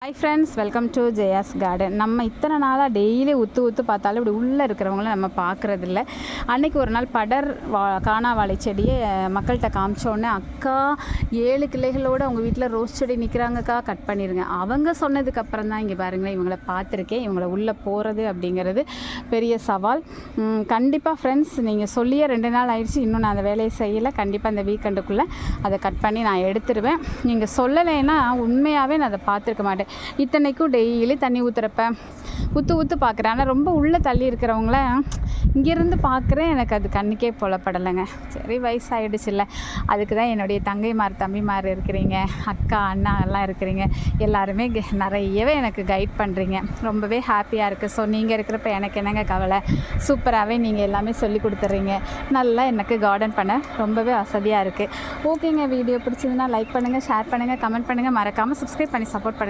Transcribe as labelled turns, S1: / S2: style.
S1: Hi friends, welcome to Jaya's garden. நம்ம இத்தனை நாளாக டெய்லி ஊற்று பார்த்தாலும் இப்படி உள்ளே இருக்கிறவங்கள நம்ம பார்க்குறதில்ல. அன்றைக்கி ஒரு நாள் காணா வாழை செடியை மக்கள்கிட்ட காமிச்சோடனே, அக்கா 7 கிளைகளோடு அவங்க வீட்டில் ரோஸ் செடி நிற்கிறாங்கக்கா, கட் பண்ணிடுங்க. அவங்க சொன்னதுக்கப்புறம் தான் இங்கே பாருங்களேன் இவங்களை பார்த்துருக்கேன். இவங்களை உள்ளே போகிறது அப்படிங்கிறது பெரிய சவால். கண்டிப்பாக ஃப்ரெண்ட்ஸ், நீங்கள் சொல்லியே 2 நாள் ஆயிடுச்சு, இன்னும் நான் அந்த வேலையை செய்யலை. கண்டிப்பாக அந்த வீக்கெண்டுக்குள்ளே அதை கட் பண்ணி நான் எடுத்துருவேன். நீங்கள் சொல்லலைன்னா உண்மையாகவே நான் அதை பார்த்துருக்க மாட்டேன். இத்தனைக்கும் டெய்லி தண்ணி ஊற்றுறப்ப ஊற்று பார்க்குறேன். ஆனால் ரொம்ப உள்ளே தள்ளி இருக்கிறவங்கள இங்கேருந்து பார்க்குறேன், எனக்கு அது கண்ணுக்கே புலப்படலைங்க. சரி, வயசாகிடுச்சுல்ல, அதுக்கு தான் என்னுடைய தங்கைமார் தம்பிமார் இருக்கிறீங்க, அக்கா அண்ணா எல்லாம் இருக்கிறீங்க, எல்லாருமே நிறையவே எனக்கு கைட் பண்ணுறீங்க. ரொம்பவே ஹாப்பியாக இருக்குது. ஸோ நீங்கள் இருக்கிறப்ப எனக்கு என்னங்க கவலை, சூப்பராகவே நீங்கள் எல்லாமே சொல்லி கொடுத்துட்றீங்க. நல்லா எனக்கு கார்டன் பண்ண ரொம்பவே வசதியாக இருக்குது. ஓகேங்க, வீடியோ பிடிச்சதுன்னா லைக் பண்ணுங்கள், ஷேர் பண்ணுங்கள், கமெண்ட் பண்ணுங்கள், மறக்காமல் சப்ஸ்கிரைப் பண்ணி சப்போர்ட் பண்ணுங்கள்.